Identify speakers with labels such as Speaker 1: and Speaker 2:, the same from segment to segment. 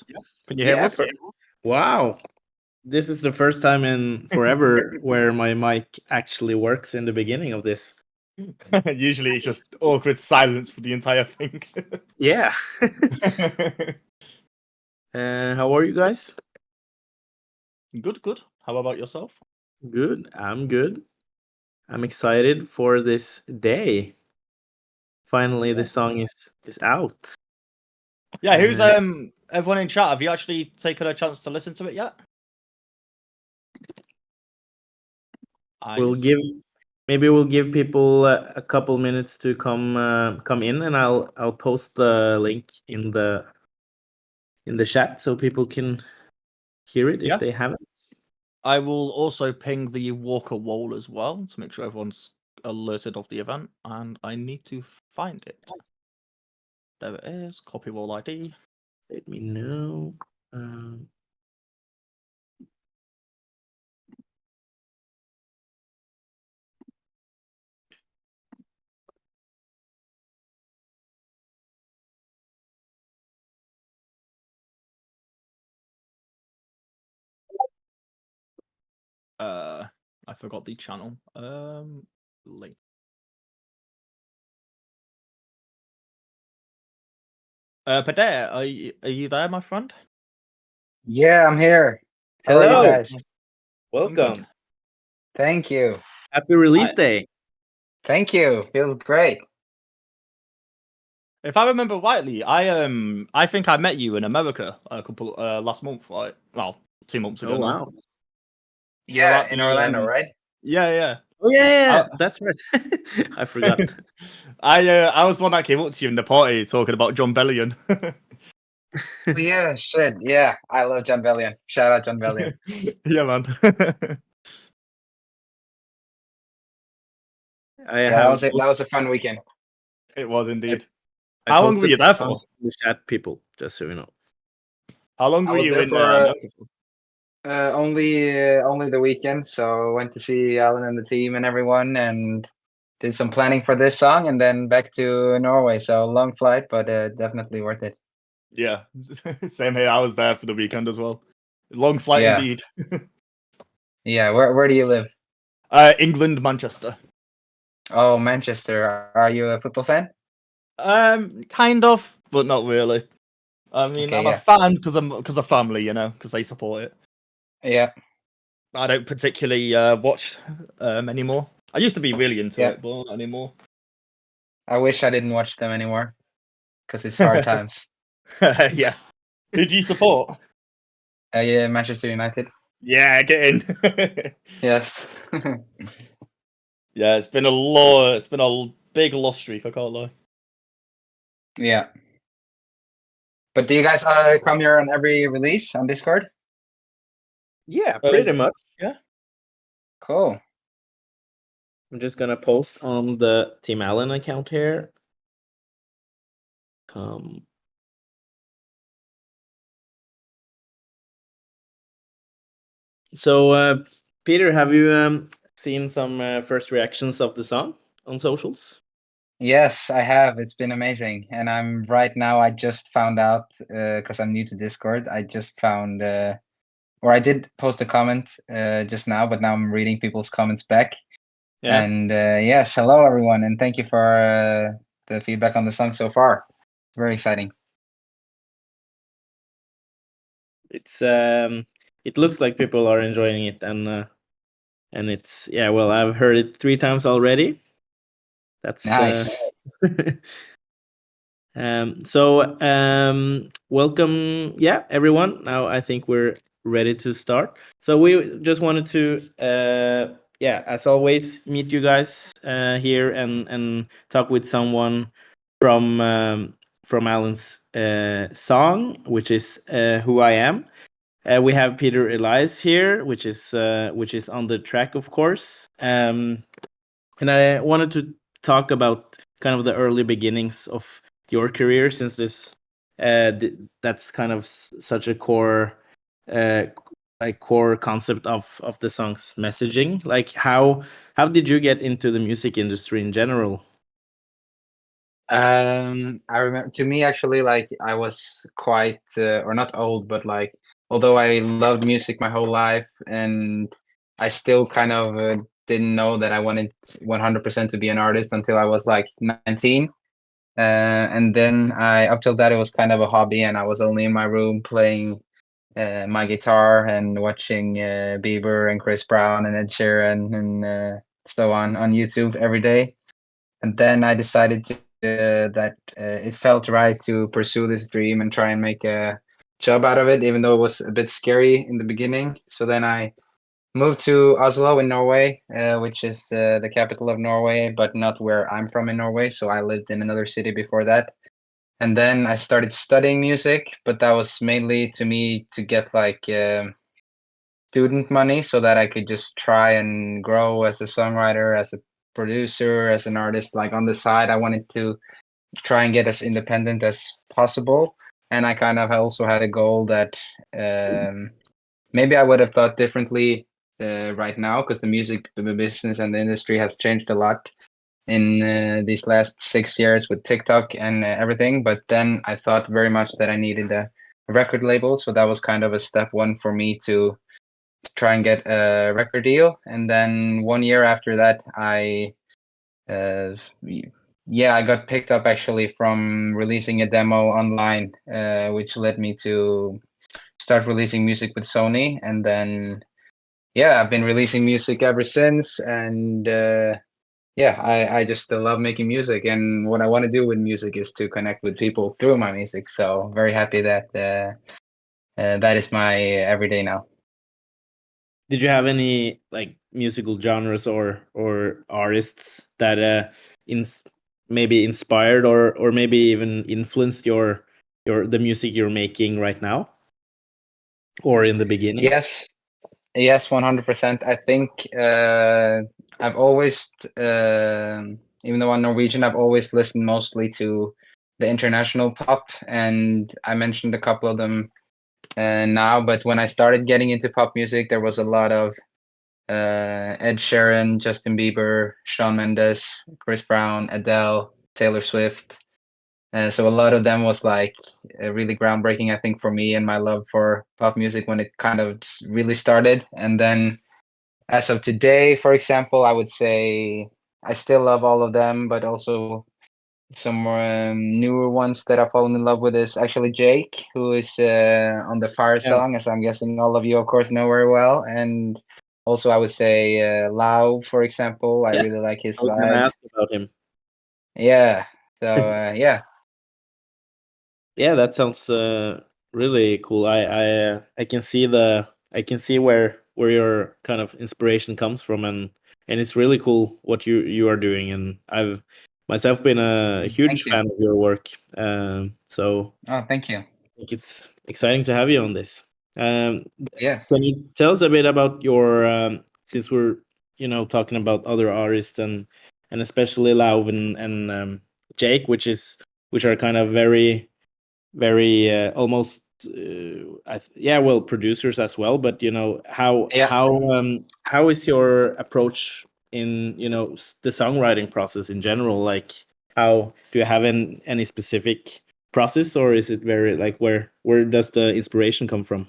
Speaker 1: Elias. Can you hear
Speaker 2: Yeah.
Speaker 1: us?
Speaker 2: Wow. This is the first time in forever where my mic actually works in the beginning of this.
Speaker 1: Usually it's just awkward silence for the entire thing.
Speaker 2: Yeah. How are you guys?
Speaker 1: Good. How about yourself?
Speaker 2: Good. I'm good. I'm excited for this day. Finally, the song is out.
Speaker 1: Yeah, who's
Speaker 2: Uh,
Speaker 1: everyone in chat? Have you actually taken a chance to listen to it yet?
Speaker 2: we'll
Speaker 1: Nice.
Speaker 2: give we'll give people a couple minutes to come in, and I'll post the link in the chat so people can hear it
Speaker 1: Yeah.
Speaker 2: if they haven't.
Speaker 1: I will also ping the Walker wall as well to make sure everyone's alerted of the event, and I need to find it. There it is. Copy wall ID.
Speaker 2: Let me know. Um,
Speaker 1: I forgot the channel. Link. Peder, are you there, my friend?
Speaker 3: Yeah, I'm here. How are you
Speaker 2: Hello.
Speaker 3: guys?
Speaker 1: I'm good.
Speaker 2: Welcome.
Speaker 3: Thank you.
Speaker 2: Happy release
Speaker 1: I-
Speaker 2: day.
Speaker 3: Thank you. Feels great.
Speaker 1: If I remember rightly, I think I met you in America a couple last month, right? Well, 2 months ago
Speaker 2: Oh
Speaker 1: now.
Speaker 2: wow.
Speaker 1: You were
Speaker 3: Yeah,
Speaker 1: at
Speaker 3: in
Speaker 1: the
Speaker 3: Orlando, right?
Speaker 1: yeah.
Speaker 2: Oh yeah,
Speaker 1: I-
Speaker 2: that's right. I forgot.
Speaker 1: I was the one that came up to you in the party talking about John Bellion.
Speaker 3: Oh, yeah, shit. Yeah, I love John Bellion. Shout out John Bellion.
Speaker 1: Yeah, man.
Speaker 2: I
Speaker 3: Yeah,
Speaker 2: have
Speaker 3: that was a fun weekend.
Speaker 1: It was indeed.
Speaker 2: I
Speaker 1: How long were
Speaker 2: posted
Speaker 1: you
Speaker 2: the
Speaker 1: there
Speaker 2: song
Speaker 1: for?
Speaker 2: in the chat, people, just so you know.
Speaker 1: How long
Speaker 3: I
Speaker 1: were
Speaker 3: was
Speaker 1: you
Speaker 3: there
Speaker 1: in
Speaker 3: for
Speaker 1: America for?
Speaker 3: only the weekend, so went to see Alan and the team and everyone, and did some planning for this song, and then back to Norway. So long flight, but definitely worth it.
Speaker 1: Yeah, same here. I was there for the weekend as well. Long flight
Speaker 3: Yeah.
Speaker 1: indeed.
Speaker 3: Yeah, where do you live?
Speaker 1: England, Manchester.
Speaker 3: Oh, Manchester. Are you a football fan?
Speaker 1: Kind of, but not really. I mean,
Speaker 3: Okay,
Speaker 1: I'm a
Speaker 3: yeah.
Speaker 1: fan because of family, because they support it.
Speaker 3: Yeah,
Speaker 1: I don't particularly watch anymore. I used to be really into
Speaker 3: yeah.
Speaker 1: it, but not anymore.
Speaker 3: I wish I didn't watch them anymore because it's hard times.
Speaker 1: Yeah. Who do you support?
Speaker 3: Yeah, Manchester United.
Speaker 1: Yeah, get in.
Speaker 3: Yes.
Speaker 1: Yeah, it's been a big loss streak. I can't lie.
Speaker 3: Yeah. But do you guys come here on every release on Discord?
Speaker 2: Yeah, pretty much.
Speaker 1: Yeah.
Speaker 3: Cool.
Speaker 2: I'm just gonna post on the Team Allen account here. So, Peter, have you seen some first reactions of the song on socials?
Speaker 3: Yes, I have. It's been amazing. And I'm right now, I just found out because I'm new to Discord. I just found, or I did post a comment just now, but now I'm reading people's comments back.
Speaker 2: Yeah.
Speaker 3: And yes, hello everyone, and thank you for the feedback on the song so far. Very exciting.
Speaker 2: It's it looks like people are enjoying it, and it's well, I've heard it 3 times already. That's
Speaker 3: Nice.
Speaker 2: Welcome, everyone. Now I think we're ready to start. So we just wanted to as always, meet you guys here and talk with someone from Alan's song, which is Who I Am. We have Peder Elias here, which is on the track, of course. And I wanted to talk about kind of the early beginnings of your career, since that's kind of such a core core concept of the song's messaging. Like how did you get into the music industry in general?
Speaker 3: I remember, to me actually, like I was quite or not old, but like although I loved music my whole life, and I still kind of didn't know that I wanted 100% to be an artist until I was like 19. And then I up till that it was kind of a hobby, and I was only in my room playing my guitar and watching Bieber and Chris Brown and Ed Sheeran and so on YouTube every day. And then I decided to that it felt right to pursue this dream and try and make a job out of it, even though it was a bit scary in the beginning. So then I moved to Oslo in Norway, which is the capital of Norway, but not where I'm from in Norway. So I lived in another city before that. And then I started studying music, but that was mainly to me to get like student money so that I could just try and grow as a songwriter, as a producer, as an artist. Like on the side, I wanted to try and get as independent as possible. And I kind of also had a goal that maybe I would have thought differently right now, because the music business and the industry has changed a lot in these last 6 years with TikTok and everything. But then I thought very much that I needed a record label. So that was kind of a step one for me to try and get a record deal. And then 1 year after that, uh, I got picked up actually from releasing a demo online, which led me to start releasing music with Sony. And then, yeah, I've been releasing music ever since. And I just love making music. And what I want to do with music is to connect with people through my music. So very happy that that is my everyday now.
Speaker 2: Did you have any like musical genres or artists that ins maybe inspired or maybe even influenced your the music you're making right now or in the beginning?
Speaker 3: Yes, 100%. I think I've always, even though I'm Norwegian, I've always listened mostly to the international pop, and I mentioned a couple of them now. But when I started getting into pop music, there was a lot of Ed Sheeran, Justin Bieber, Shawn Mendes, Chris Brown, Adele, Taylor Swift. So a lot of them was like really groundbreaking, I think, for me and my love for pop music when it kind of just really started. And then as of today, for example, I would say I still love all of them, but also some newer ones that I've fallen in love with is actually Jake, who is on the Fire
Speaker 2: Yeah,
Speaker 3: song, as I'm guessing all of you, of course, know very well. And also, I would say Lau, for example. I
Speaker 2: yeah.
Speaker 3: really like his
Speaker 2: I was gonna
Speaker 3: vibe.
Speaker 2: ask about him.
Speaker 3: Yeah. So yeah,
Speaker 2: Yeah, that sounds really cool. I can see I can see where your kind of inspiration comes from, and it's really cool what you are doing. And I've myself been a huge
Speaker 3: thank you.
Speaker 2: fan of your work. So
Speaker 3: Oh, thank you.
Speaker 2: I think it's exciting to have you on this. Um,
Speaker 3: Yeah.
Speaker 2: can you tell us a bit about your since we're talking about other artists and especially Lauv and Jake, which are kind of very almost yeah, well, producers as well, but
Speaker 3: Yeah.
Speaker 2: how is your approach in the songwriting process in general? Like, how do you have any specific process, or is it very like where does the inspiration come from?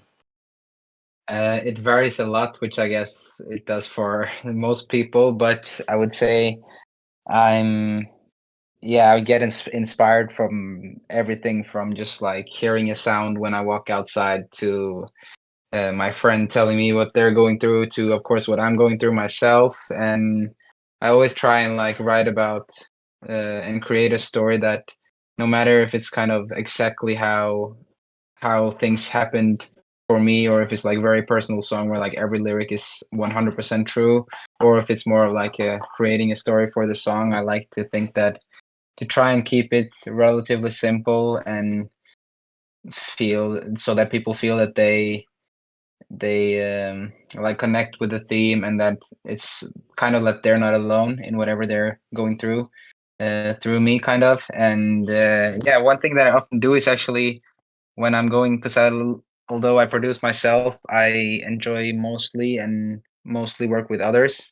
Speaker 3: It varies a lot, which I guess it does for most people, but I would say I'm, yeah, I get inspired from everything from just like hearing a sound when I walk outside to my friend telling me what they're going through to, of course, what I'm going through myself. And I always try and like write about and create a story that no matter if it's kind of exactly how things happened for me, or if it's like very personal song where like every lyric is 100% true, or if it's more of like creating a story for the song. I like to think that to try and keep it relatively simple and feel so that people feel that they like connect with the theme, and that it's kind of that they're not alone in whatever they're going through me, kind of. And yeah, one thing that I often do is actually when I'm going, because although I produce myself, I enjoy mostly work with others.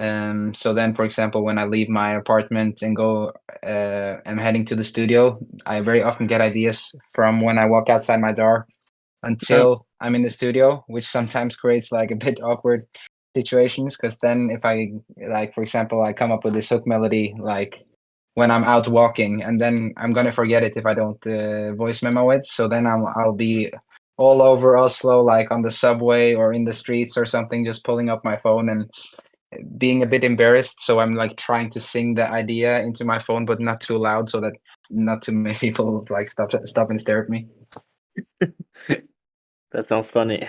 Speaker 3: So then, for example, when I leave my apartment and go, I'm heading to the studio, I very often get ideas from when I walk outside my door until I'm in the studio, which sometimes creates like a bit awkward situations. Because then, if I like, for example, I come up with this hook melody like when I'm out walking, and then I'm gonna forget it if I don't voice memo it. So then I'll be all over Oslo, like on the subway or in the streets or something, just pulling up my phone and being a bit embarrassed. So I'm like trying to sing the idea into my phone, but not too loud, so that not too many people like stop and stare at me.
Speaker 2: That sounds funny.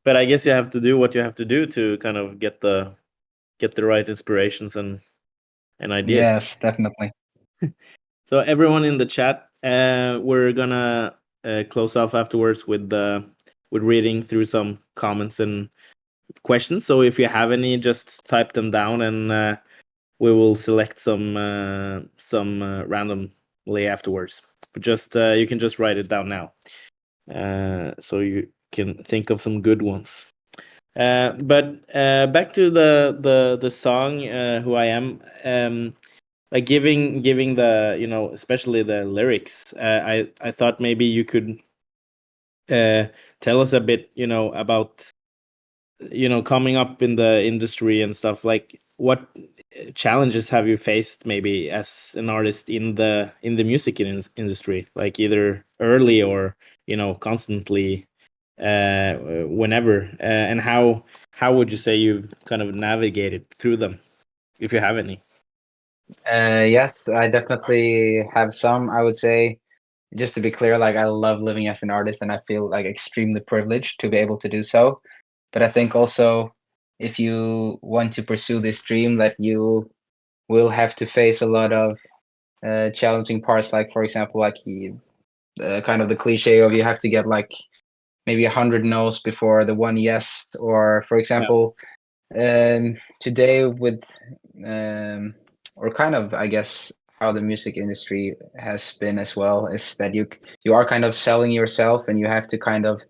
Speaker 2: But I guess you have to do what you have to do to kind of get the right inspirations and ideas.
Speaker 3: Yes, definitely.
Speaker 2: So everyone in the chat, we're gonna close off afterwards with reading through some comments and questions. So if you have any, just type them down, and we will select some randomly afterwards. But just you can just write it down now, so you can think of some good ones. But back to the song, "Who I Am." Like giving the especially the lyrics. I thought maybe you could tell us a bit about coming up in the industry and stuff. Like, what challenges have you faced maybe as an artist in the music industry, like either early or constantly, whenever, and how would you say you've kind of navigated through them, if you have any?
Speaker 3: Yes, I definitely have some. I would say, just to be clear, like I love living as an artist, and I feel like extremely privileged to be able to do so. But I think also, if you want to pursue this dream, that you will have to face a lot of challenging parts. Like, for example, like kind of the cliche of you have to get like maybe 100 no's before the one yes. Or, for example, today with or kind of, I guess, how the music industry has been as well, is that you are kind of selling yourself, and you have to kind of,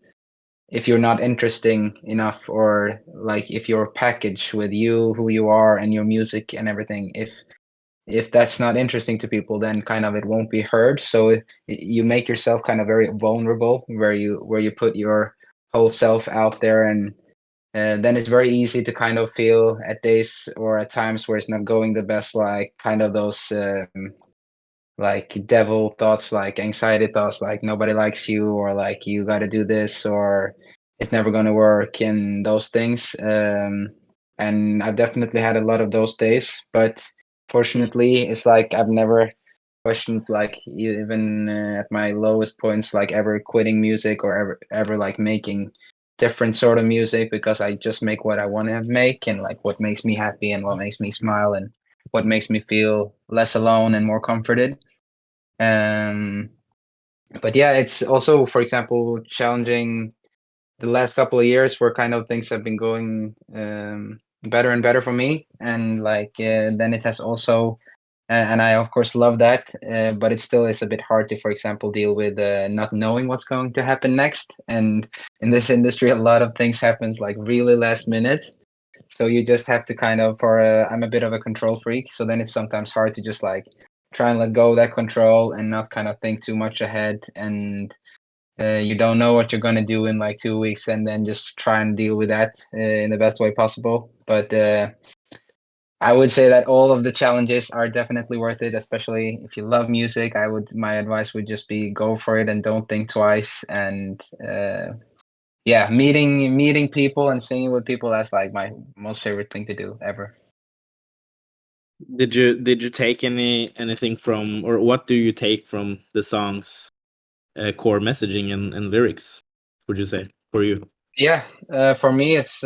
Speaker 3: if you're not interesting enough, or like if your package with you, who you are and your music and everything, if that's not interesting to people, then kind of it won't be heard. So you make yourself kind of very vulnerable, where you put your whole self out there, and then it's very easy to kind of feel at days or at times where it's not going the best, like kind of those like devil thoughts, like anxiety thoughts, like nobody likes you, or like you got to do this, or it's never going to work, and those things. And I've definitely had a lot of those days, but fortunately, it's like I've never questioned, like even at my lowest points, like ever quitting music, or ever like making different sort of music, because I just make what I want to make, and like what makes me happy, and what makes me smile, and what makes me feel less alone and more comforted. um but yeah, it's also, for example, challenging the last couple of years, where kind of things have been going better and better for me, and like then it has also, and I of course love that, but it still is a bit hard to, for example, deal with not knowing what's going to happen next. And in this industry, a lot of things happens like really last minute, so you just have to kind of, I'm a bit of a control freak, so then it's sometimes hard to just like try and let go of that control, and not kind of think too much ahead. And you don't know what you're going to do in like 2 weeks, and then just try and deal with that in the best way possible. But I would say that all of the challenges are definitely worth it, especially if you love music. My advice would just be go for it and don't think twice. And yeah, meeting people and singing with people, that's like my most favorite thing to do ever.
Speaker 2: Did you take anything from, or what do you take from the song's core messaging and lyrics, would you say, for you?
Speaker 3: Yeah, for me, it's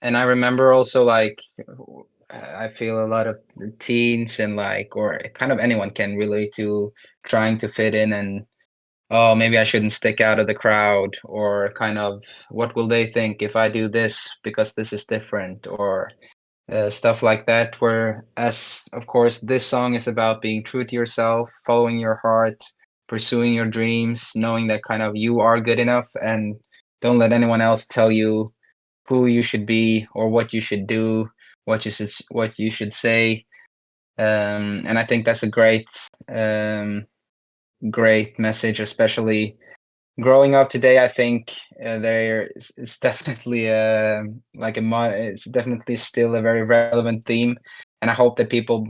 Speaker 3: and I remember also, like, I feel a lot of teens and like, or kind of anyone can relate to trying to fit in, and oh, maybe I shouldn't stick out of the crowd, or kind of what will they think if I do this because this is different, or stuff like that. Whereas, of course, this song is about being true to yourself, following your heart, pursuing your dreams, knowing that kind of you are good enough, and don't let anyone else tell you who you should be or what you should do, what you should say. And I think that's a great message, especially growing up today. I think it's definitely it's definitely still a very relevant theme, and I hope that people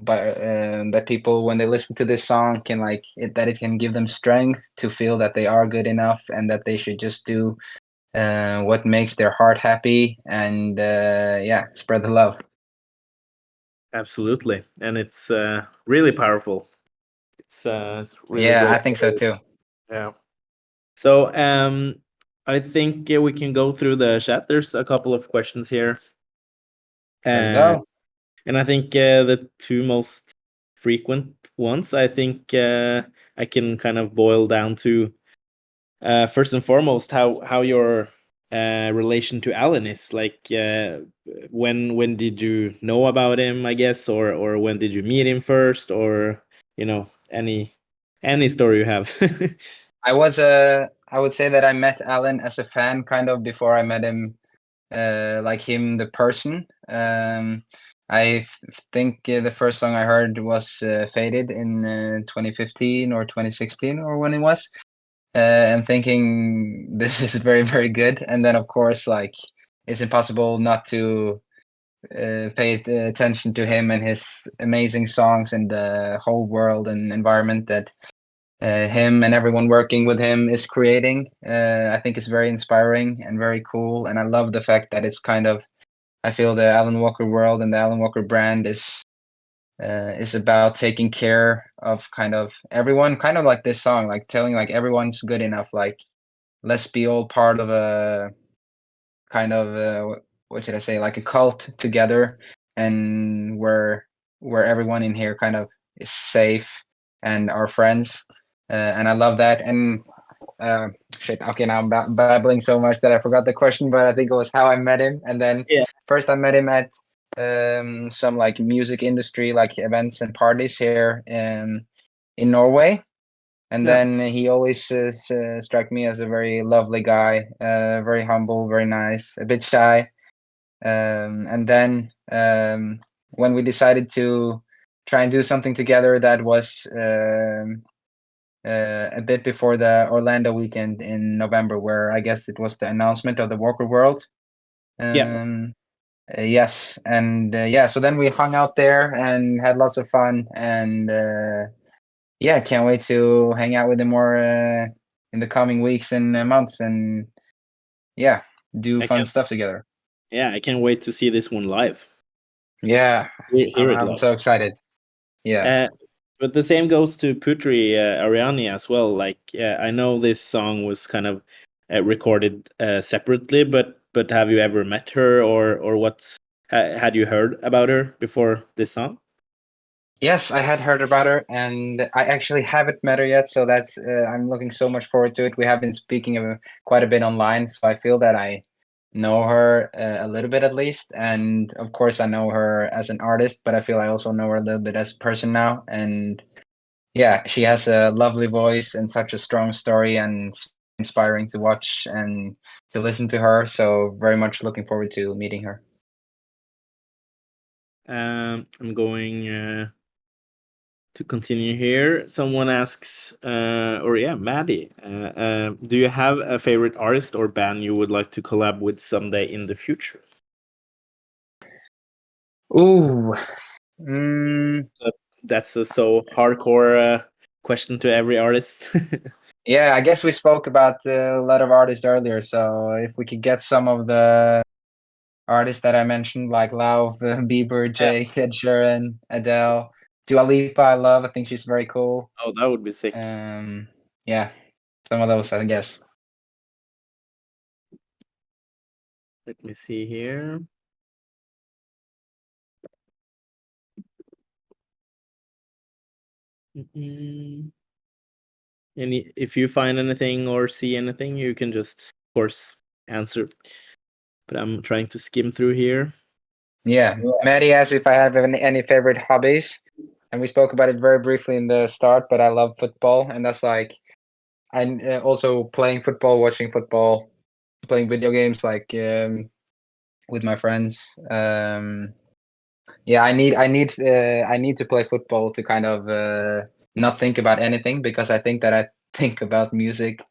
Speaker 3: when they listen to this song can that it can give them strength to feel that they are good enough and that they should just do what makes their heart happy, and spread the love.
Speaker 2: Absolutely, and it's really powerful. It's really
Speaker 3: Yeah,
Speaker 2: great.
Speaker 3: I think so too.
Speaker 2: Yeah. So I think we can go through the chat. There's a couple of questions here.
Speaker 3: Let's go.
Speaker 2: And I think the two most frequent ones, I think I can kind of boil down to first and foremost how your relation to Alan is. Like when did you know about him, I guess, or when did you meet him first, or any story you have.
Speaker 3: I would say that I met Alan as a fan kind of before I met him, like him the person. I think the first song I heard was Faded in 2015 or 2016 or when it was, and thinking this is very, very good. And then of course, like, it's impossible not to pay attention to him and his amazing songs and the whole world and environment that him and everyone working with him is creating. I think it's very inspiring and very cool, and I love the fact that it's kind of, I feel the Alan Walker world and the Alan Walker brand is about taking care of kind of everyone, kind of like this song, like telling like everyone's good enough, like let's be all part of a kind of what should I say, like a cult together, and where everyone in here kind of is safe and are friends, and I love that. And shit, okay, now I'm babbling so much that I forgot the question, but I think it was how I met him. And then
Speaker 2: Yeah.
Speaker 3: first I met him at some like music industry like events and parties here in Norway. And
Speaker 2: Yeah.
Speaker 3: then he always struck me as a very lovely guy, very humble, very nice, a bit shy. And then when we decided to try and do something together, that was a bit before the Orlando weekend in November, where I guess it was the announcement of the Walker World. Yes, and so then we hung out there and had lots of fun, and can't wait to hang out with him more in the coming weeks and months, and do fun stuff together.
Speaker 2: Yeah, I can't wait to see this one live.
Speaker 3: Yeah,
Speaker 2: Hear it
Speaker 3: I'm
Speaker 2: live.
Speaker 3: so excited. Yeah.
Speaker 2: But the same goes to Putri Ariani as well. Like, I know this song was kind of recorded separately, but have you ever met her, or what's had you heard about her before this song?
Speaker 3: Yes, I had heard about her, and I actually haven't met her yet. So that's I'm looking so much forward to it. We have been speaking quite a bit online, so I feel that I know her a little bit at least. And of course, I know her as an artist, but I feel I also know her a little bit as a person now. And yeah, she has a lovely voice and such a strong story, and it's inspiring to watch and to listen to her. So very much looking forward to meeting her.
Speaker 2: I'm going to continue here. Someone asks, Maddie, do you have a favorite artist or band you would like to collab with someday in the future?
Speaker 3: Ooh.
Speaker 2: That's a so hardcore question to every artist.
Speaker 3: Yeah, I guess we spoke about a lot of artists earlier. So if we could get some of the artists that I mentioned, like Lauv, Bieber, Jake, Ed Sheeran, Adele, Dua Lipa, I love. I think she's very cool.
Speaker 2: Oh, that would be sick.
Speaker 3: Yeah, some of those, I guess.
Speaker 2: Let me see here. And if you find anything or see anything, you can just, of course, answer. But I'm trying to skim through here.
Speaker 3: Yeah, Maddie asked if I have any favorite hobbies, and we spoke about it very briefly in the start. But I love football, and that's like I also playing football, watching football, playing video games like with my friends. Yeah, I need to play football to kind of not think about anything, because I think that I think about music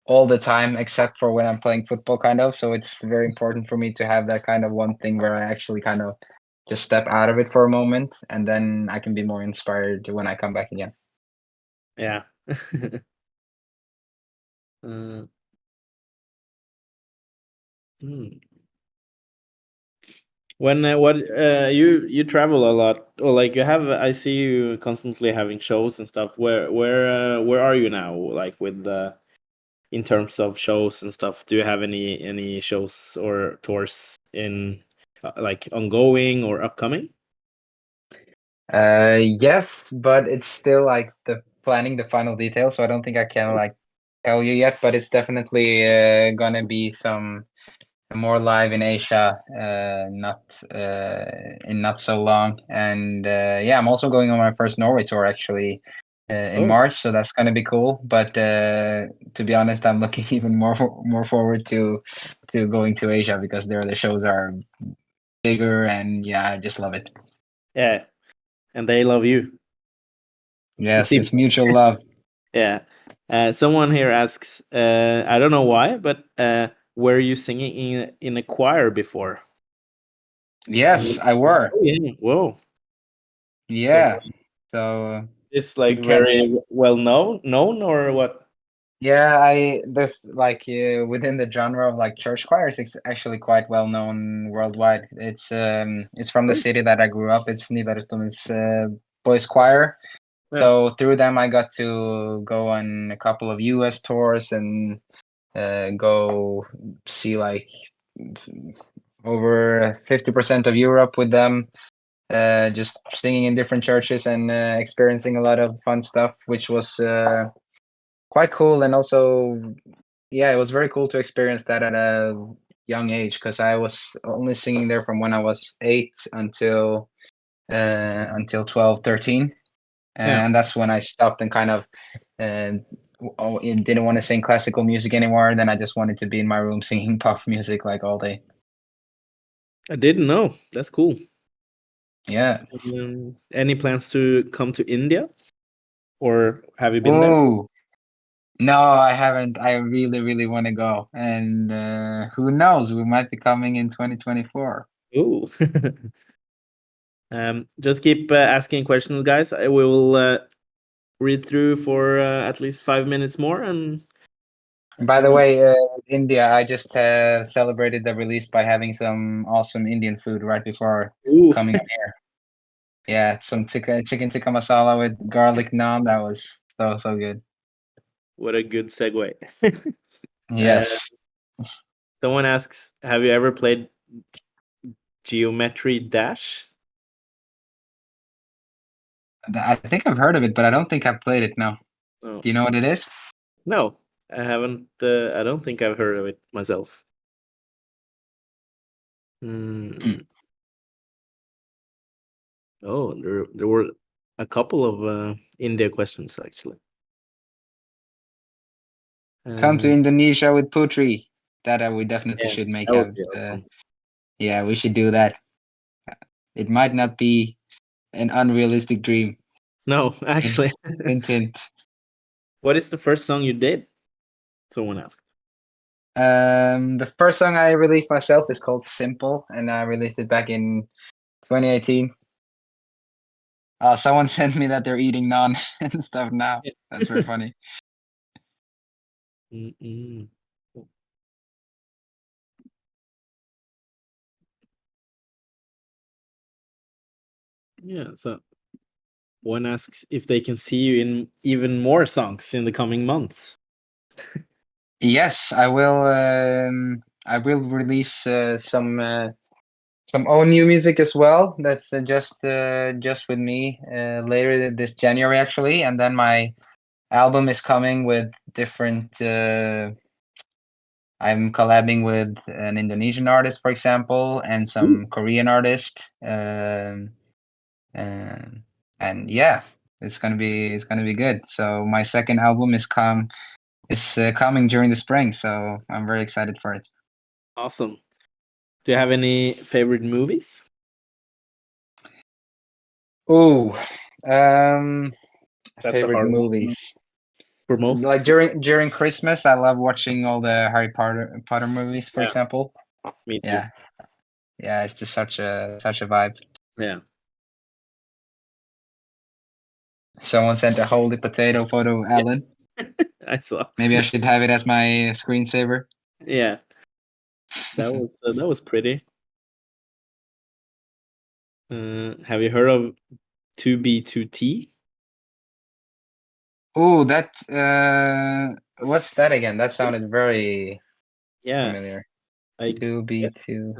Speaker 3: all the time except for when I'm playing football, kind of. So it's very important for me to have that kind of one thing where I actually kind of just step out of it for a moment, and then I can be more inspired when I come back again.
Speaker 2: Yeah. uh, hmm. When what you travel a lot, or like you have, I see you constantly having shows and stuff. Where are you now? Like with in terms of shows and stuff, do you have any shows or tours in like ongoing or upcoming?
Speaker 3: Yes, but it's still like the planning the final details, so I don't think I can like tell you yet. But it's definitely gonna be some more live in Asia, not in not so long. And yeah, I'm also going on my first Norway tour actually in
Speaker 2: Oh,
Speaker 3: March, so that's gonna be cool. But to be honest, I'm looking even more forward to going to Asia, because there the shows are bigger, and yeah, I just love it.
Speaker 2: yeah, and they love you. It
Speaker 3: Yes,
Speaker 2: seems.
Speaker 3: it's mutual love.
Speaker 2: Yeah. Someone here asks, I don't know why, but were you singing in a choir before?
Speaker 3: Yes, I were.
Speaker 2: Oh, yeah. Whoa. So
Speaker 3: Yeah. So
Speaker 2: it's like
Speaker 3: good catch.
Speaker 2: very well known or what?
Speaker 3: Yeah, I this like within the genre of like church choirs, it's actually quite well known worldwide. It's from the
Speaker 2: Oh,
Speaker 3: city that I grew up. It's Nidarosdomen's boys choir.
Speaker 2: yeah.
Speaker 3: So through them, I got to go on a couple of U.S. tours and go see like over 50% of Europe with them. Just singing in different churches and experiencing a lot of fun stuff, which was quite cool. And also, yeah, it was very cool to experience that at a young age, because I was only singing there from when I was 8 until 12, 13.
Speaker 2: Yeah.
Speaker 3: And that's when I stopped and kind of uh, didn't want to sing classical music anymore. Then I just wanted to be in my room singing pop music like all day.
Speaker 2: I didn't know. That's cool.
Speaker 3: Yeah.
Speaker 2: Any plans to come to India, or have you been there?
Speaker 3: Oh, no, I haven't. I really, really want to go. And who knows? We might be coming in 2024.
Speaker 2: Ooh. Just keep asking questions, guys. I will read through for at least 5 minutes more, and
Speaker 3: By the
Speaker 2: uh,
Speaker 3: way, India, I just celebrated the release by having some awesome Indian food right before
Speaker 2: ooh,
Speaker 3: coming on here. Yeah, some chicken tikka masala with garlic naan. That was so good.
Speaker 2: what a good segue. uh,
Speaker 3: Yes,
Speaker 2: Someone asks, "Have you ever played Geometry Dash?"
Speaker 3: I think I've heard of it, but I don't think I've played it. No.
Speaker 2: Oh,
Speaker 3: Do you know what it is?
Speaker 2: no, I haven't. I don't think I've heard of it myself.
Speaker 3: Hmm.
Speaker 2: Mm. Oh, there were a couple of India questions actually.
Speaker 3: Come to
Speaker 2: Uh,
Speaker 3: Indonesia with Putri. That we definitely
Speaker 2: yeah,
Speaker 3: should make
Speaker 2: that would
Speaker 3: have.
Speaker 2: be awesome.
Speaker 3: Yeah, we should do that. It might not be an unrealistic dream.
Speaker 2: No,
Speaker 3: Hint,
Speaker 2: actually,
Speaker 3: hint, hint.
Speaker 2: what is the first song you did? Someone asked.
Speaker 3: The first song I released myself is called Simple, and I released it back in 2018. Someone sent me that they're eating naan and stuff now. That's very funny.
Speaker 2: Mm-mm. Yeah, so one asks if they can see you in even more songs in the coming months.
Speaker 3: Yes, I will. I will release some own new music as well. That's just with me later this January actually, and then my album is coming with different. I'm collabing with an Indonesian artist, for example, and
Speaker 2: Ooh,
Speaker 3: some Korean artist. Um, and yeah, it's gonna be good. So my second album is coming during the spring, so I'm very excited for it.
Speaker 2: awesome. Do you have any favorite movies?
Speaker 3: Oh,
Speaker 2: That's a
Speaker 3: favorite
Speaker 2: hard one
Speaker 3: movies.
Speaker 2: for most.
Speaker 3: Like during Christmas, I love watching all the Harry Potter movies, for
Speaker 2: Yeah.
Speaker 3: example.
Speaker 2: Me too.
Speaker 3: Yeah, yeah, it's just such a vibe.
Speaker 2: Yeah.
Speaker 3: Someone sent a holy potato photo of Alan.
Speaker 2: I saw.
Speaker 3: Maybe I should have it as my screensaver.
Speaker 2: Yeah. That was pretty. Have you heard of 2B2T?
Speaker 3: Oh, that what's that again? That sounded very
Speaker 2: Yeah.
Speaker 3: familiar.
Speaker 2: I
Speaker 3: Two B
Speaker 2: guess
Speaker 3: two.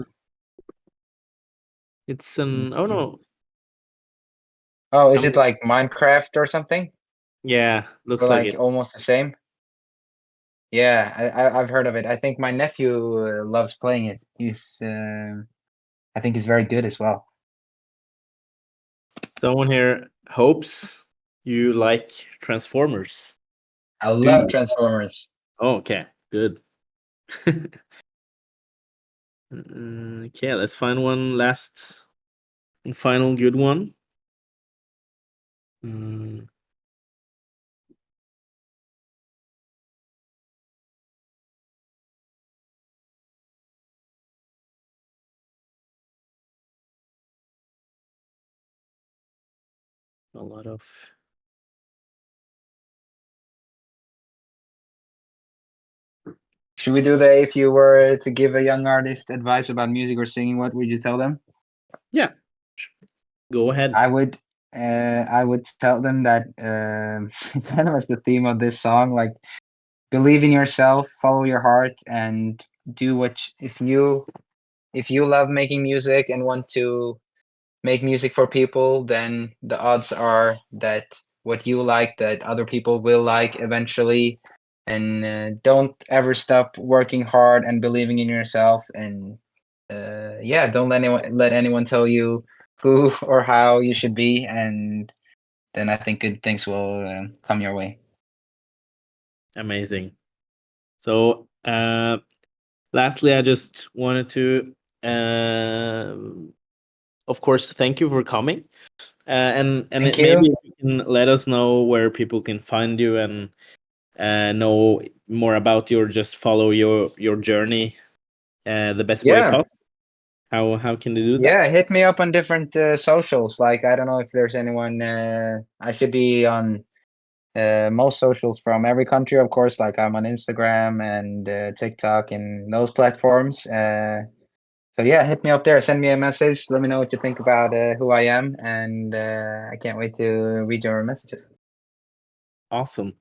Speaker 2: it's an oh no.
Speaker 3: Oh, is it like Minecraft or something?
Speaker 2: Yeah, looks
Speaker 3: Or
Speaker 2: like
Speaker 3: like
Speaker 2: it.
Speaker 3: almost the same? Yeah, I've heard of it. I think my nephew loves playing it. I think he's very good as well.
Speaker 2: Someone here hopes you like Transformers.
Speaker 3: I
Speaker 2: Do
Speaker 3: love
Speaker 2: you?
Speaker 3: Transformers.
Speaker 2: Oh, okay, good. Okay, let's find one last and final good one. Mm, a lot of
Speaker 3: Should we do the if you were to give a young artist advice about music or singing, what would you tell them?
Speaker 2: yeah. Go ahead.
Speaker 3: I would tell them that kind of as the theme of this song, like believe in yourself, follow your heart, and do if you love making music and want to make music for people, then the odds are that what you like, that other people will like eventually. And don't ever stop working hard and believing in yourself. And yeah, don't let anyone tell you who or how you should be. And then I think good things will come your way.
Speaker 2: Amazing. So, lastly, I just wanted to, of course, thank you for coming. And
Speaker 3: Thank
Speaker 2: maybe
Speaker 3: you.
Speaker 2: you can let us know where people can find you and know more about you, or just follow your journey the best way
Speaker 3: Yeah.
Speaker 2: possible. How can they do that?
Speaker 3: Yeah, hit me up on different socials. Like, I don't know if there's anyone. I should be on most socials from every country, of course. Like, I'm on Instagram and TikTok and those platforms. So yeah, hit me up there. Send me a message. Let me know what you think about who I am, and I can't wait to read your messages.
Speaker 2: Awesome.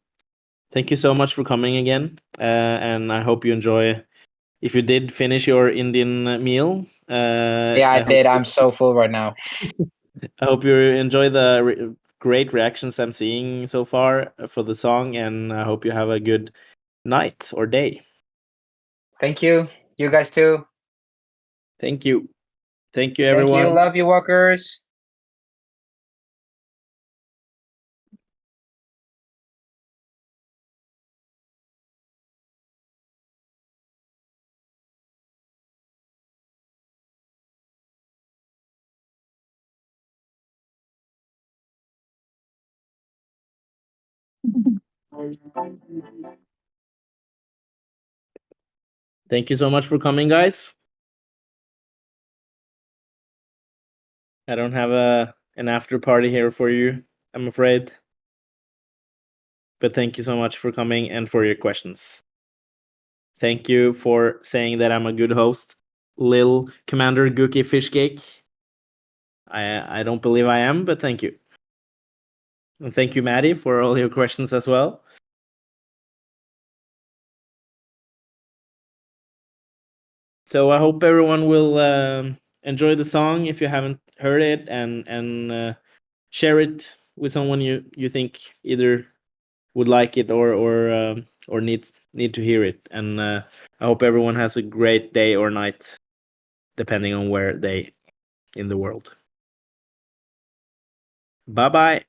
Speaker 2: Thank you so much for coming again. And I hope you enjoy. If you did finish your Indian meal,
Speaker 3: Yeah, I did. I'm so full right now.
Speaker 2: I hope you enjoy the great reactions I'm seeing so far for the song, and I hope you have a good night or day.
Speaker 3: Thank you. You guys too.
Speaker 2: Thank you. Thank you,
Speaker 3: Thank you.
Speaker 2: everyone.
Speaker 3: Love you, walkers.
Speaker 2: Thank you so much for coming, guys. I don't have an after party here for you, I'm afraid. But thank you so much for coming and for your questions. Thank you for saying that I'm a good host, Lil Commander Gookie Fishcake. I don't believe I am, but thank you. And thank you, Maddie, for all your questions as well. So I hope everyone will enjoy the song if you haven't heard it, and share it with someone you think either would like it or need to hear it. And I hope everyone has a great day or night, depending on where they in the world. Bye bye.